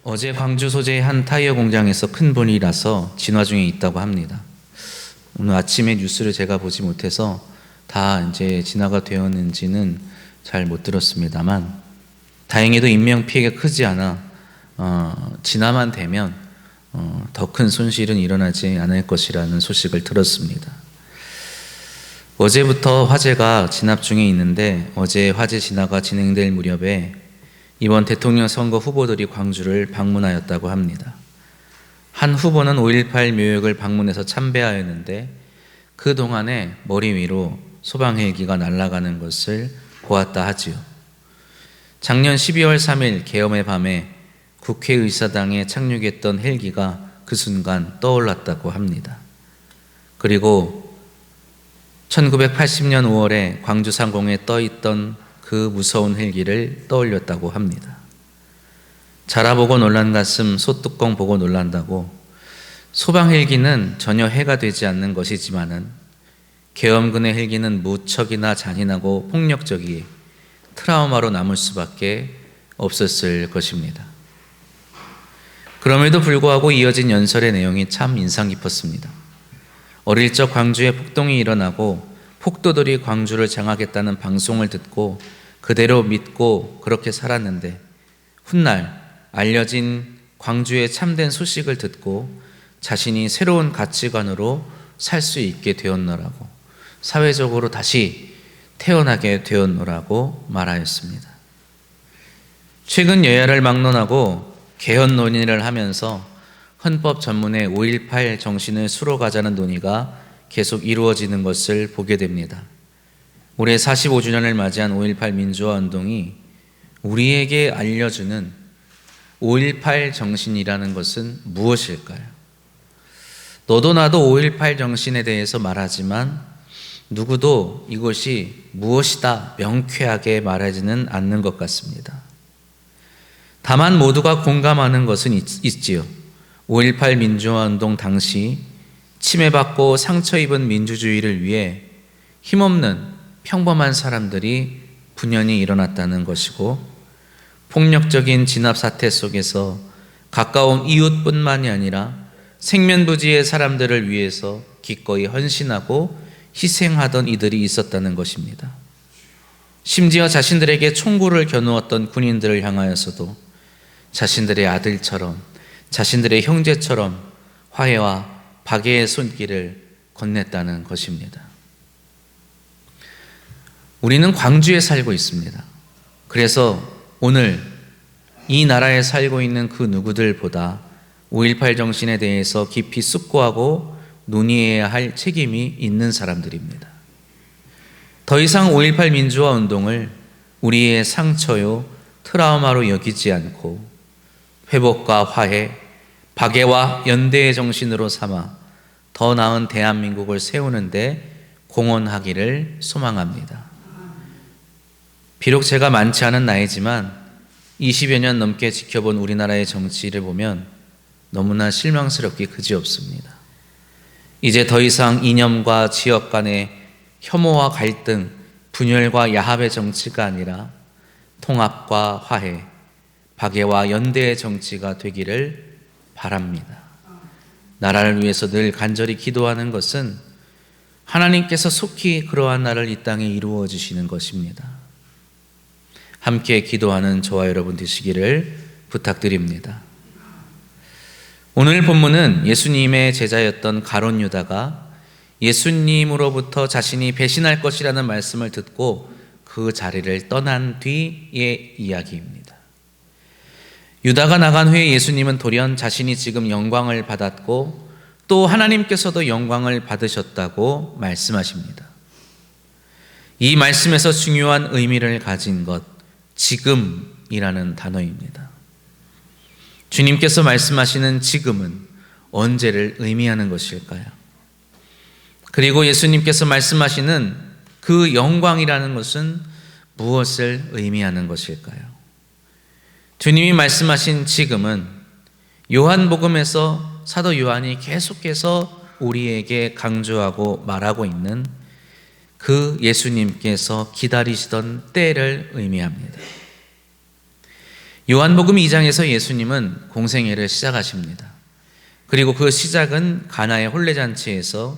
어제 광주 소재의 한 타이어 공장에서 큰 불이 나서 진화 중에 있다고 합니다. 오늘 아침에 뉴스를 제가 보지 못해서 다 이제 진화가 되었는지는 잘 못 들었습니다만, 다행히도 인명 피해가 크지 않아 진화만 되면 더 큰 손실은 일어나지 않을 것이라는 소식을 들었습니다. 어제부터 화재가 진압 중에 있는데, 어제 화재 진화가 진행될 무렵에 이번 대통령 선거 후보들이 광주를 방문하였다고 합니다. 한 후보는 5.18 묘역을 방문해서 참배하였는데, 그동안에 머리 위로 소방 헬기가 날아가는 것을 보았다 하지요. 작년 12월 3일 계엄의 밤에 국회의사당에 착륙했던 헬기가 그 순간 떠올랐다고 합니다. 그리고 1980년 5월에 광주 상공에 떠있던 그 무서운 헬기를 떠올렸다고 합니다. 자라보고 놀란 가슴 소뚜껑 보고 놀란다고, 소방 헬기는 전혀 해가 되지 않는 것이지만은 계엄군의 헬기는 무척이나 잔인하고 폭력적이기에 트라우마로 남을 수밖에 없었을 것입니다. 그럼에도 불구하고 이어진 연설의 내용이 참 인상 깊었습니다. 어릴 적 광주에 폭동이 일어나고 폭도들이 광주를 장악했다는 방송을 듣고 그대로 믿고 그렇게 살았는데, 훗날 알려진 광주의 참된 소식을 듣고 자신이 새로운 가치관으로 살 수 있게 되었노라고, 사회적으로 다시 태어나게 되었노라고 말하였습니다. 최근 여야를 막론하고 개헌 논의를 하면서 헌법 전문의 5.18 정신을 수록하자는 논의가 계속 이루어지는 것을 보게 됩니다. 올해 45주년을 맞이한 5.18 민주화운동이 우리에게 알려주는 5.18 정신이라는 것은 무엇일까요? 너도 나도 5.18 정신에 대해서 말하지만 누구도 이것이 무엇이다 명쾌하게 말하지는 않는 것 같습니다. 다만 모두가 공감하는 것은 있지요. 5.18 민주화운동 당시 침해받고 상처 입은 민주주의를 위해 힘없는 평범한 사람들이 분연히 일어났다는 것이고, 폭력적인 진압 사태 속에서 가까운 이웃뿐만이 아니라 생면부지의 사람들을 위해서 기꺼이 헌신하고 희생하던 이들이 있었다는 것입니다. 심지어 자신들에게 총구를 겨누었던 군인들을 향하여서도 자신들의 아들처럼, 자신들의 형제처럼 화해와 박애의 손길을 건넸다는 것입니다. 우리는 광주에 살고 있습니다. 그래서 오늘 이 나라에 살고 있는 그 누구들보다 5.18 정신에 대해서 깊이 숙고하고 논의해야 할 책임이 있는 사람들입니다. 더 이상 5.18 민주화 운동을 우리의 상처요, 트라우마로 여기지 않고 회복과 화해, 박애와 연대의 정신으로 삼아 더 나은 대한민국을 세우는데 공헌하기를 소망합니다. 비록 제가 많지 않은 나이지만 20여 년 넘게 지켜본 우리나라의 정치를 보면 너무나 실망스럽기 그지없습니다. 이제 더 이상 이념과 지역 간의 혐오와 갈등, 분열과 야합의 정치가 아니라 통합과 화해, 박애와 연대의 정치가 되기를 바랍니다. 나라를 위해서 늘 간절히 기도하는 것은 하나님께서 속히 그러한 날을 이 땅에 이루어 주시는 것입니다. 함께 기도하는 저와 여러분 되시기를 부탁드립니다. 오늘 본문은 예수님의 제자였던 가룟 유다가 예수님으로부터 자신이 배신할 것이라는 말씀을 듣고 그 자리를 떠난 뒤의 이야기입니다. 유다가 나간 후에 예수님은 돌연 자신이 지금 영광을 받았고 또 하나님께서도 영광을 받으셨다고 말씀하십니다. 이 말씀에서 중요한 의미를 가진 것, 지금이라는 단어입니다. 주님께서 말씀하시는 지금은 언제를 의미하는 것일까요? 그리고 예수님께서 말씀하시는 그 영광이라는 것은 무엇을 의미하는 것일까요? 주님이 말씀하신 지금은 요한복음에서 사도 요한이 계속해서 우리에게 강조하고 말하고 있는 그 예수님께서 기다리시던 때를 의미합니다. 요한복음 2장에서 예수님은 공생애를 시작하십니다. 그리고 그 시작은 가나의 혼례잔치에서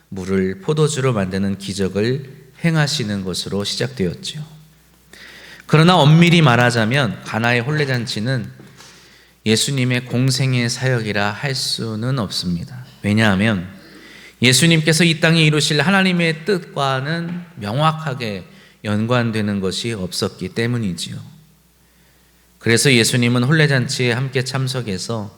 물을 포도주로 만드는 기적을 행하시는 것으로 시작되었죠. 그러나 엄밀히 말하자면 가나의 혼례잔치는 예수님의 공생애 사역이라 할 수는 없습니다. 왜냐하면 예수님께서 이 땅에 이루실 하나님의 뜻과는 명확하게 연관되는 것이 없었기 때문이지요. 그래서 예수님은 혼례잔치에 함께 참석해서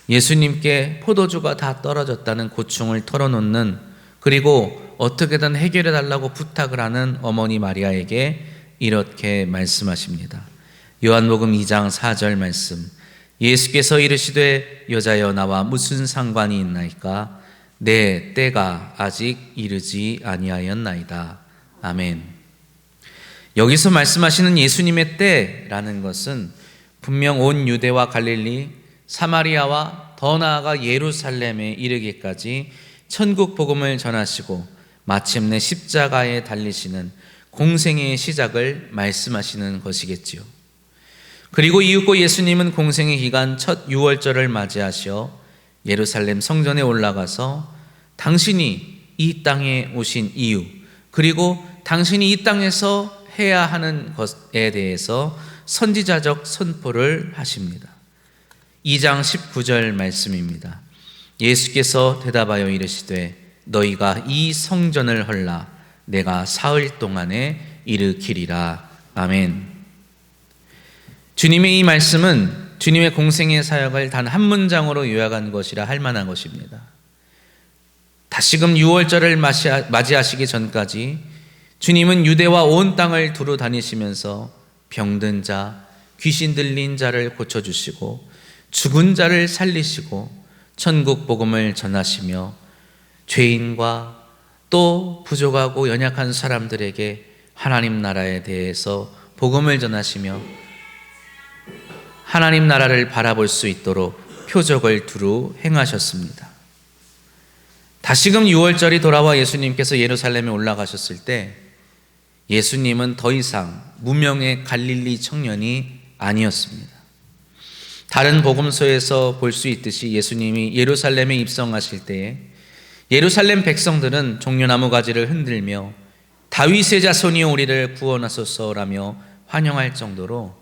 예수님께 포도주가 다 떨어졌다는 고충을 털어놓는, 그리고 어떻게든 해결해 달라고 부탁을 하는 어머니 마리아에게 이렇게 말씀하십니다. 요한복음 2장 4절 말씀. 예수께서 이르시되 여자여 나와 무슨 상관이 있나이까? 내 때가 아직 이르지 아니하였나이다. 아멘. 여기서 말씀하시는 예수님의 때라는 것은 분명 온 유대와 갈릴리, 사마리아와 더 나아가 예루살렘에 이르기까지 천국 복음을 전하시고 마침내 십자가에 달리시는 공생애의 시작을 말씀하시는 것이겠지요. 그리고 이윽고 예수님은 공생애 기간 첫 유월절을 맞이하셔 예루살렘 성전에 올라가서 당신이 이 땅에 오신 이유, 그리고 당신이 이 땅에서 해야 하는 것에 대해서 선지자적 선포를 하십니다. 2장 19절 말씀입니다. 예수께서 대답하여 이르시되 너희가 이 성전을 헐라 내가 사흘 동안에 일으키리라. 아멘. 주님의 이 말씀은 주님의 공생의 사역을 단 한 문장으로 요약한 것이라 할 만한 것입니다. 다시금 유월절을 맞이하시기 전까지 주님은 유대와 온 땅을 두루 다니시면서 병든 자, 귀신 들린 자를 고쳐주시고 죽은 자를 살리시고 천국 복음을 전하시며 죄인과 또 부족하고 연약한 사람들에게 하나님 나라에 대해서 복음을 전하시며 하나님 나라를 바라볼 수 있도록 표적을 두루 행하셨습니다. 다시금 유월절이 돌아와 예수님께서 예루살렘에 올라가셨을 때 예수님은 더 이상 무명의 갈릴리 청년이 아니었습니다. 다른 복음서에서 볼 수 있듯이 예수님이 예루살렘에 입성하실 때에 예루살렘 백성들은 종려나무 가지를 흔들며 다윗의 자손이여 우리를 구원하소서라며 환영할 정도로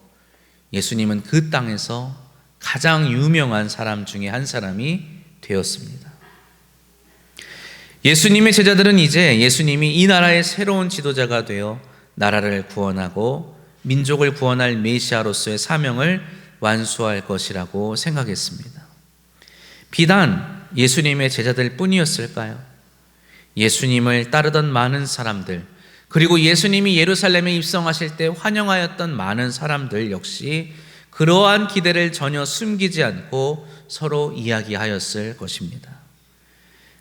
예수님은 그 땅에서 가장 유명한 사람 중에 한 사람이 되었습니다. 예수님의 제자들은 이제 예수님이 이 나라의 새로운 지도자가 되어 나라를 구원하고 민족을 구원할 메시아로서의 사명을 완수할 것이라고 생각했습니다. 비단 예수님의 제자들 뿐이었을까요? 예수님을 따르던 많은 사람들, 그리고 예수님이 예루살렘에 입성하실 때 환영하였던 많은 사람들 역시 그러한 기대를 전혀 숨기지 않고 서로 이야기하였을 것입니다.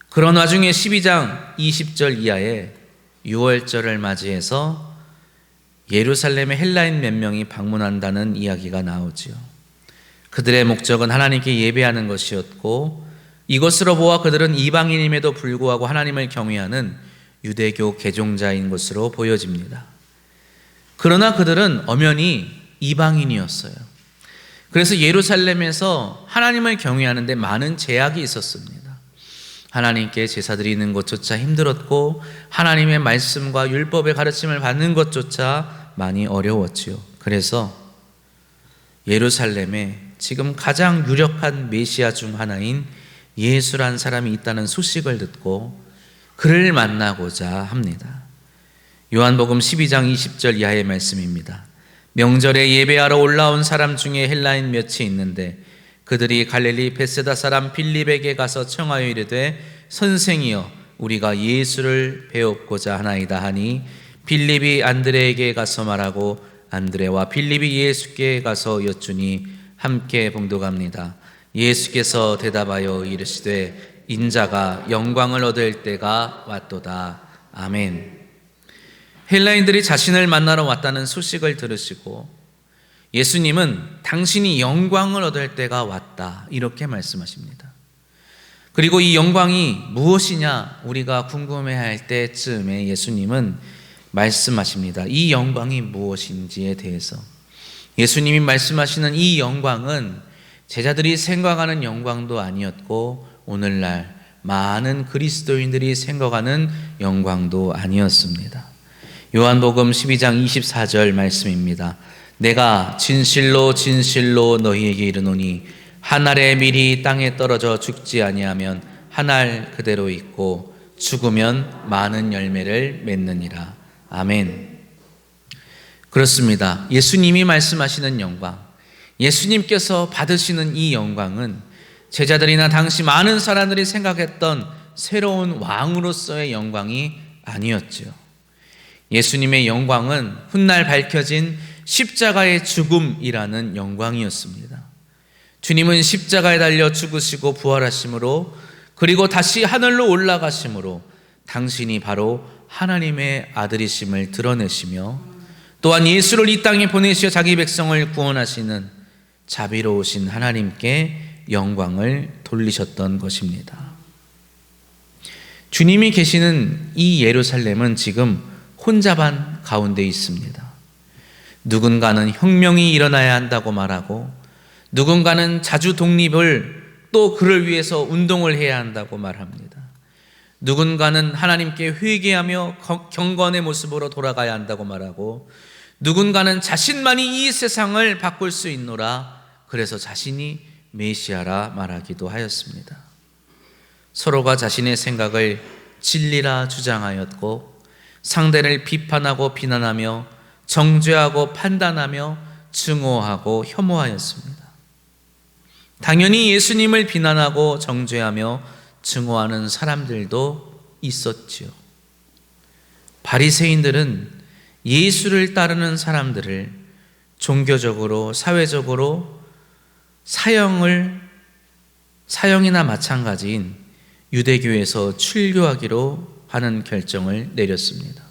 그런 와중에 12장 20절 이하에 유월절을 맞이해서 예루살렘에 헬라인 몇 명이 방문한다는 이야기가 나오지요. 그들의 목적은 하나님께 예배하는 것이었고 이것으로 보아 그들은 이방인임에도 불구하고 하나님을 경외하는 유대교 개종자인 것으로 보여집니다. 그러나 그들은 엄연히 이방인이었어요. 그래서 예루살렘에서 하나님을 경외하는데 많은 제약이 있었습니다. 하나님께 제사 드리는 것조차 힘들었고 하나님의 말씀과 율법의 가르침을 받는 것조차 많이 어려웠지요. 그래서 예루살렘에 지금 가장 유력한 메시아 중 하나인 예수란 사람이 있다는 소식을 듣고 그를 만나고자 합니다. 요한복음 12장 20절 이하의 말씀입니다. 명절에 예배하러 올라온 사람 중에 헬라인 몇이 있는데 그들이 갈릴리 베세다 사람 빌립에게 가서 청하여 이르되 선생이여 우리가 예수를 배웁고자 하나이다 하니 빌립이 안드레에게 가서 말하고 안드레와 빌립이 예수께 가서 여쭈니 함께 봉독합니다. 예수께서 대답하여 이르시되 인자가 영광을 얻을 때가 왔도다. 아멘. 헬라인들이 자신을 만나러 왔다는 소식을 들으시고 예수님은 당신이 영광을 얻을 때가 왔다 이렇게 말씀하십니다. 그리고 이 영광이 무엇이냐 우리가 궁금해할 때쯤에 예수님은 말씀하십니다. 이 영광이 무엇인지에 대해서 예수님이 말씀하시는 이 영광은 제자들이 생각하는 영광도 아니었고 오늘날 많은 그리스도인들이 생각하는 영광도 아니었습니다. 요한복음 12장 24절 말씀입니다. 내가 진실로 진실로 너희에게 이르노니 한 알의 밀이 땅에 떨어져 죽지 아니하면 한 알 그대로 있고 죽으면 많은 열매를 맺느니라. 아멘. 그렇습니다. 예수님이 말씀하시는 영광, 예수님께서 받으시는 이 영광은 제자들이나 당시 많은 사람들이 생각했던 새로운 왕으로서의 영광이 아니었죠. 예수님의 영광은 훗날 밝혀진 십자가의 죽음이라는 영광이었습니다. 주님은 십자가에 달려 죽으시고 부활하심으로, 그리고 다시 하늘로 올라가심으로 당신이 바로 하나님의 아들이심을 드러내시며, 또한 예수를 이 땅에 보내시어 자기 백성을 구원하시는 자비로우신 하나님께 영광을 돌리셨던 것입니다. 주님이 계시는 이 예루살렘은 지금 혼잡한 가운데 있습니다. 누군가는 혁명이 일어나야 한다고 말하고, 누군가는 자주 독립을 또 그를 위해서 운동을 해야 한다고 말합니다. 누군가는 하나님께 회개하며 경건의 모습으로 돌아가야 한다고 말하고, 누군가는 자신만이 이 세상을 바꿀 수 있노라, 그래서 자신이 메시아라 말하기도 하였습니다. 서로가 자신의 생각을 진리라 주장하였고, 상대를 비판하고 비난하며 정죄하고 판단하며 증오하고 혐오하였습니다. 당연히 예수님을 비난하고 정죄하며 증오하는 사람들도 있었지요. 바리새인들은 예수를 따르는 사람들을 종교적으로, 사회적으로 사형이나 마찬가지인 유대교에서 출교하기로 하는 결정을 내렸습니다.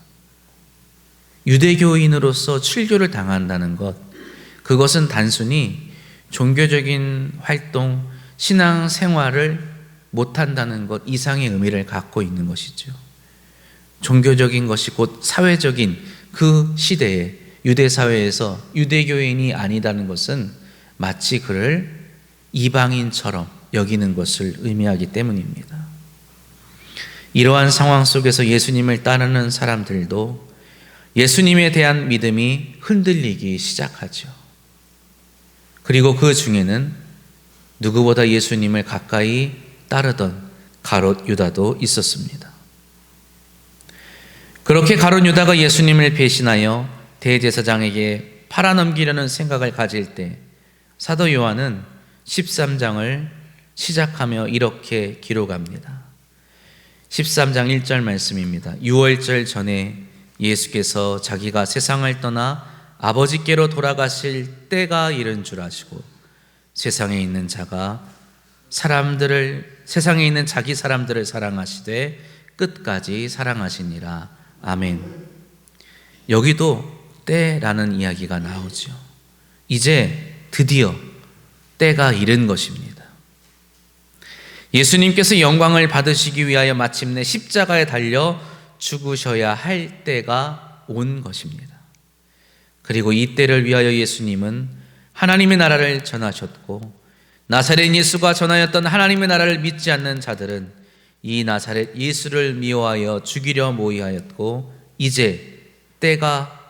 유대교인으로서 출교를 당한다는 것, 그것은 단순히 종교적인 활동, 신앙 생활을 못한다는 것 이상의 의미를 갖고 있는 것이죠. 종교적인 것이 곧 사회적인 그 시대에 유대 사회에서 유대교인이 아니다는 것은 마치 그를 이방인처럼 여기는 것을 의미하기 때문입니다. 이러한 상황 속에서 예수님을 따르는 사람들도 예수님에 대한 믿음이 흔들리기 시작하죠. 그리고 그 중에는 누구보다 예수님을 가까이 따르던 가롯 유다도 있었습니다. 그렇게 가롯 유다가 예수님을 배신하여 대제사장에게 팔아넘기려는 생각을 가질 때 사도 요한은 13장을 시작하며 이렇게 기록합니다. 13장 1절 말씀입니다. 유월절 전에 예수께서 자기가 세상을 떠나 아버지께로 돌아가실 때가 이른 줄 아시고 세상에 있는 자기 사람들을 사랑하시되 끝까지 사랑하시니라. 아멘. 여기도 때라는 이야기가 나오죠. 이제 드디어 때가 이른 것입니다. 예수님께서 영광을 받으시기 위하여 마침내 십자가에 달려 죽으셔야 할 때가 온 것입니다. 그리고 이 때를 위하여 예수님은 하나님의 나라를 전하셨고, 나사렛 예수가 전하였던 하나님의 나라를 믿지 않는 자들은 이 나사렛 예수를 미워하여 죽이려 모의하였고, 이제 때가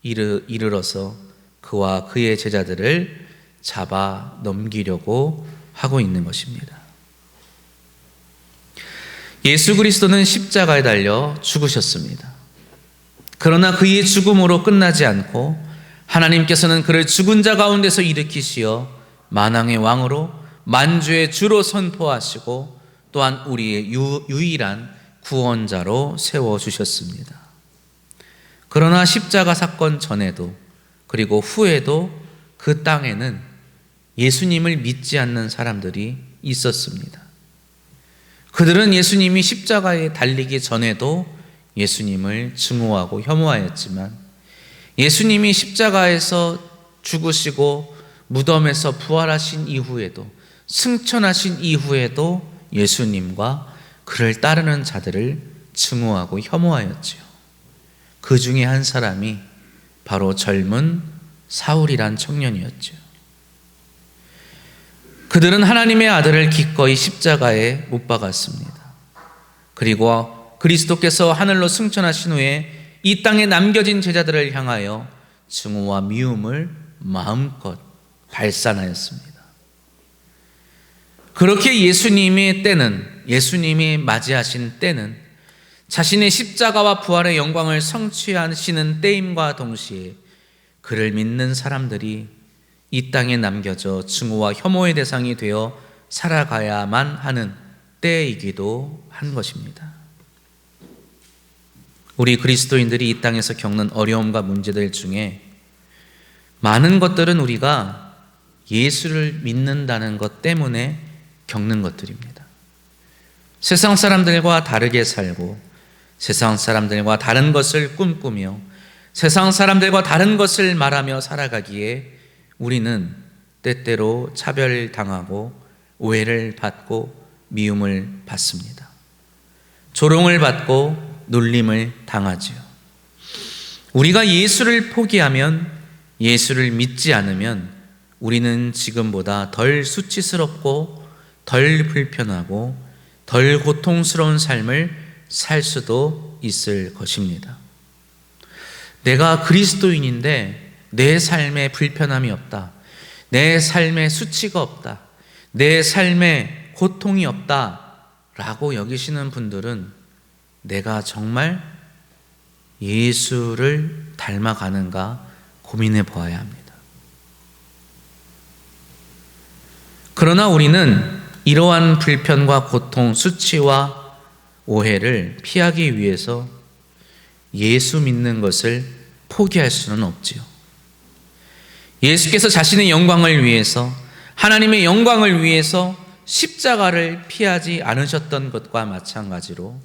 이르러서 그와 그의 제자들을 잡아 넘기려고 하고 있는 것입니다. 예수 그리스도는 십자가에 달려 죽으셨습니다. 그러나 그의 죽음으로 끝나지 않고 하나님께서는 그를 죽은 자 가운데서 일으키시어 만왕의 왕으로 만주의 주로 선포하시고 또한 우리의 유일한 구원자로 세워주셨습니다. 그러나 십자가 사건 전에도 그리고 후에도 그 땅에는 예수님을 믿지 않는 사람들이 있었습니다. 그들은 예수님이 십자가에 달리기 전에도 예수님을 증오하고 혐오하였지만, 예수님이 십자가에서 죽으시고 무덤에서 부활하신 이후에도, 승천하신 이후에도 예수님과 그를 따르는 자들을 증오하고 혐오하였지요. 그 중에 한 사람이 바로 젊은 사울이란 청년이었죠. 그들은 하나님의 아들을 기꺼이 십자가에 못 박았습니다. 그리고 그리스도께서 하늘로 승천하신 후에 이 땅에 남겨진 제자들을 향하여 증오와 미움을 마음껏 발산하였습니다. 그렇게 예수님이 맞이하신 때는 자신의 십자가와 부활의 영광을 성취하시는 때임과 동시에 그를 믿는 사람들이 이 땅에 남겨져 증오와 혐오의 대상이 되어 살아가야만 하는 때이기도 한 것입니다. 우리 그리스도인들이 이 땅에서 겪는 어려움과 문제들 중에 많은 것들은 우리가 예수를 믿는다는 것 때문에 겪는 것들입니다. 세상 사람들과 다르게 살고 세상 사람들과 다른 것을 꿈꾸며 세상 사람들과 다른 것을 말하며 살아가기에 우리는 때때로 차별당하고 오해를 받고 미움을 받습니다. 조롱을 받고 놀림을 당하지요. 우리가 예수를 포기하면, 예수를 믿지 않으면 우리는 지금보다 덜 수치스럽고 덜 불편하고 덜 고통스러운 삶을 살 수도 있을 것입니다. 내가 그리스도인인데 내 삶에 불편함이 없다, 내 삶에 수치가 없다, 내 삶에 고통이 없다 라고 여기시는 분들은 내가 정말 예수를 닮아가는가 고민해 보아야 합니다. 그러나 우리는 이러한 불편과 고통, 수치와 오해를 피하기 위해서 예수 믿는 것을 포기할 수는 없지요. 예수께서 자신의 영광을 위해서, 하나님의 영광을 위해서 십자가를 피하지 않으셨던 것과 마찬가지로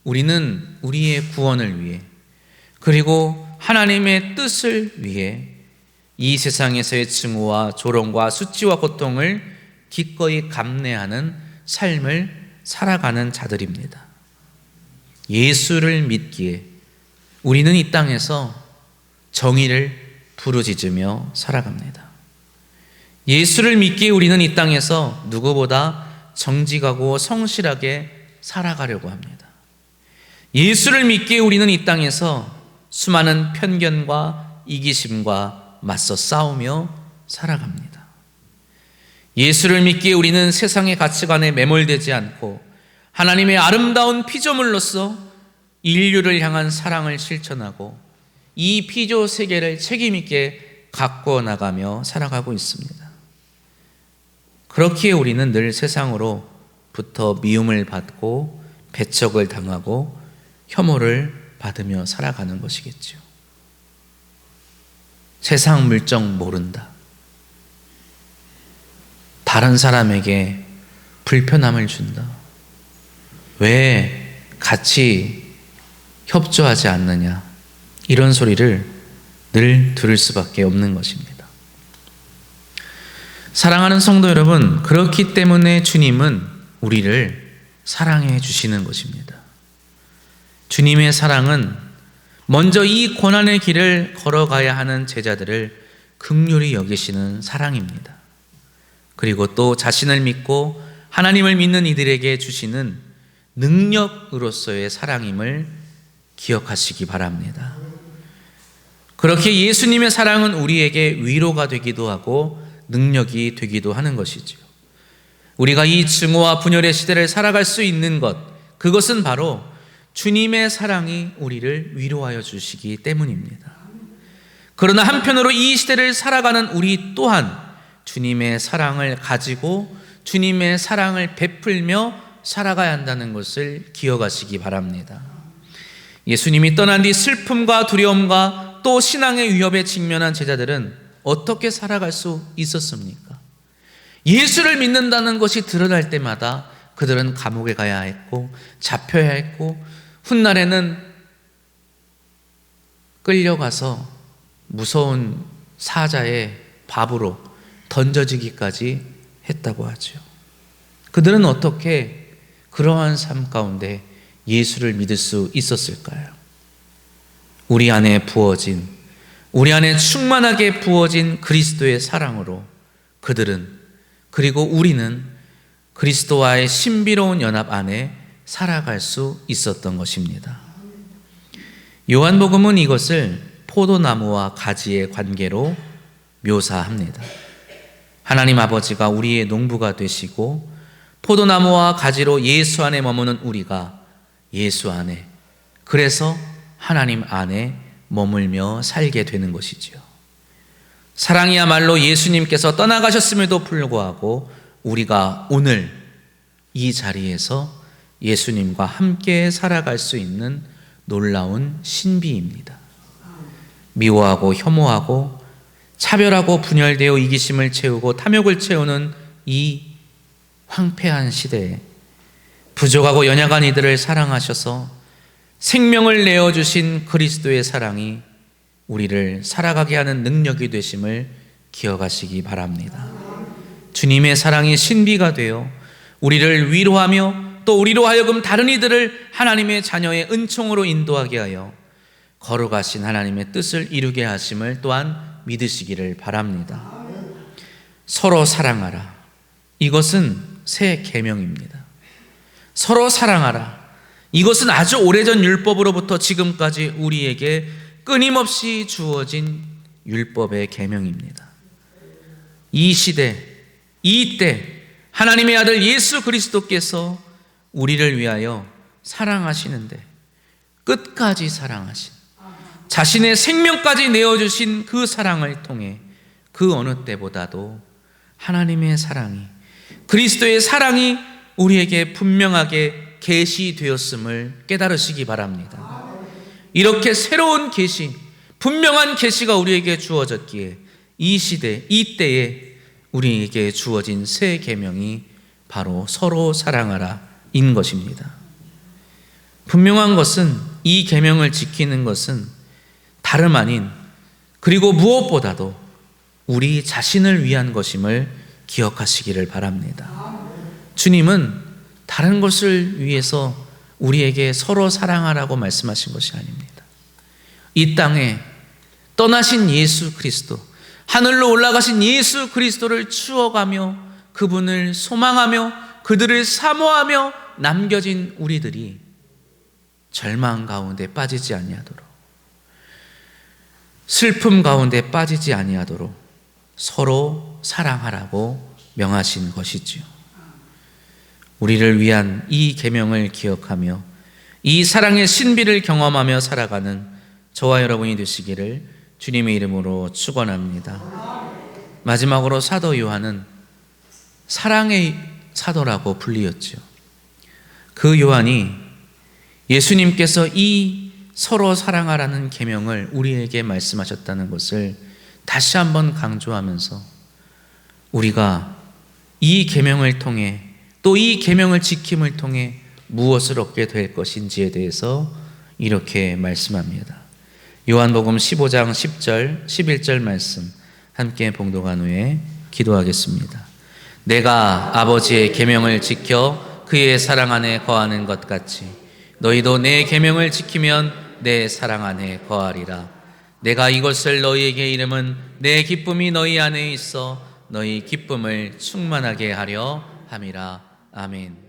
우리는 우리의 구원을 위해, 그리고 하나님의 뜻을 위해 이 세상에서의 증오와 조롱과 수치와 고통을 기꺼이 감내하는 삶을 살아가는 자들입니다. 예수를 믿기에 우리는 이 땅에서 정의를 부르짖으며 살아갑니다. 예수를 믿기에 우리는 이 땅에서 누구보다 정직하고 성실하게 살아가려고 합니다. 예수를 믿기에 우리는 이 땅에서 수많은 편견과 이기심과 맞서 싸우며 살아갑니다. 예수를 믿기에 우리는 세상의 가치관에 매몰되지 않고 하나님의 아름다운 피조물로서 인류를 향한 사랑을 실천하고 이 피조 세계를 책임 있게 가꿔 나가며 살아가고 있습니다. 그렇기에 우리는 늘 세상으로부터 미움을 받고 배척을 당하고 혐오를 받으며 살아가는 것이겠죠. 세상 물정 모른다, 다른 사람에게 불편함을 준다, 왜 같이 협조하지 않느냐, 이런 소리를 늘 들을 수밖에 없는 것입니다. 사랑하는 성도 여러분, 그렇기 때문에 주님은 우리를 사랑해 주시는 것입니다. 주님의 사랑은 먼저 이 고난의 길을 걸어가야 하는 제자들을 긍휼히 여기시는 사랑입니다. 그리고 또 자신을 믿고 하나님을 믿는 이들에게 주시는 능력으로서의 사랑임을 기억하시기 바랍니다. 그렇게 예수님의 사랑은 우리에게 위로가 되기도 하고 능력이 되기도 하는 것이죠. 우리가 이 증오와 분열의 시대를 살아갈 수 있는 것, 그것은 바로 주님의 사랑이 우리를 위로하여 주시기 때문입니다. 그러나 한편으로 이 시대를 살아가는 우리 또한 주님의 사랑을 가지고 주님의 사랑을 베풀며 살아가야 한다는 것을 기억하시기 바랍니다. 예수님이 떠난 뒤 슬픔과 두려움과 또 신앙의 위협에 직면한 제자들은 어떻게 살아갈 수 있었습니까? 예수를 믿는다는 것이 드러날 때마다 그들은 감옥에 가야 했고 잡혀야 했고 훗날에는 끌려가서 무서운 사자의 밥으로 던져지기까지 했다고 하죠. 그들은 어떻게 그러한 삶 가운데 예수를 믿을 수 있었을까요? 우리 안에 부어진 우리 안에 충만하게 부어진 그리스도의 사랑으로 그들은, 그리고 우리는 그리스도와의 신비로운 연합 안에 살아갈 수 있었던 것입니다. 요한복음은 이것을 포도나무와 가지의 관계로 묘사합니다. 하나님 아버지가 우리의 농부가 되시고 포도나무와 가지로 예수 안에 머무는 우리가 예수 안에, 그래서 하나님 안에 머물며 살게 되는 것이지요. 사랑이야말로 예수님께서 떠나가셨음에도 불구하고 우리가 오늘 이 자리에서 예수님과 함께 살아갈 수 있는 놀라운 신비입니다. 미워하고 혐오하고 차별하고 분열되어 이기심을 채우고 탐욕을 채우는 이 황폐한 시대에 부족하고 연약한 이들을 사랑하셔서 생명을 내어주신 그리스도의 사랑이 우리를 살아가게 하는 능력이 되심을 기억하시기 바랍니다. 주님의 사랑이 신비가 되어 우리를 위로하며 또 우리로 하여금 다른 이들을 하나님의 자녀의 은총으로 인도하게 하여 거룩하신 하나님의 뜻을 이루게 하심을 또한 믿으시기를 바랍니다. 서로 사랑하라. 이것은 새 계명입니다. 서로 사랑하라. 이것은 아주 오래전 율법으로부터 지금까지 우리에게 끊임없이 주어진 율법의 계명입니다. 이 시대, 이 때 하나님의 아들 예수 그리스도께서 우리를 위하여 사랑하시는데 끝까지 사랑하신, 자신의 생명까지 내어주신 그 사랑을 통해 그 어느 때보다도 하나님의 사랑이, 그리스도의 사랑이 우리에게 분명하게 계시되었음을 깨달으시기 바랍니다. 이렇게 새로운 계시, 분명한 계시가 우리에게 주어졌기에 이 시대, 이 때에 우리에게 주어진 새 계명이 바로 서로 사랑하라 인 것입니다. 분명한 것은, 이 계명을 지키는 것은 다름 아닌, 그리고 무엇보다도 우리 자신을 위한 것임을 기억하시기를 바랍니다. 주님은 다른 것을 위해서 우리에게 서로 사랑하라고 말씀하신 것이 아닙니다. 이 땅에 떠나신 예수 그리스도, 하늘로 올라가신 예수 그리스도를 추억하며 그분을 소망하며 그들을 사모하며 남겨진 우리들이 절망 가운데 빠지지 아니하도록, 슬픔 가운데 빠지지 아니하도록 서로 사랑하라고 명하신 것이지요. 우리를 위한 이 계명을 기억하며 이 사랑의 신비를 경험하며 살아가는 저와 여러분이 되시기를 주님의 이름으로 축원합니다. 마지막으로 사도 요한은 사랑의 사도라고 불리었죠. 그 요한이 예수님께서 이 서로 사랑하라는 계명을 우리에게 말씀하셨다는 것을 다시 한번 강조하면서 우리가 이 계명을 통해, 또 이 계명을 지킴을 통해 무엇을 얻게 될 것인지에 대해서 이렇게 말씀합니다. 요한복음 15장 10절, 11절 말씀 함께 봉독한 후에 기도하겠습니다. 내가 아버지의 계명을 지켜 그의 사랑 안에 거하는 것 같이 너희도 내 계명을 지키면 내 사랑 안에 거하리라. 내가 이것을 너희에게 이름은 내 기쁨이 너희 안에 있어 너희 기쁨을 충만하게 하려 함이라. 아멘.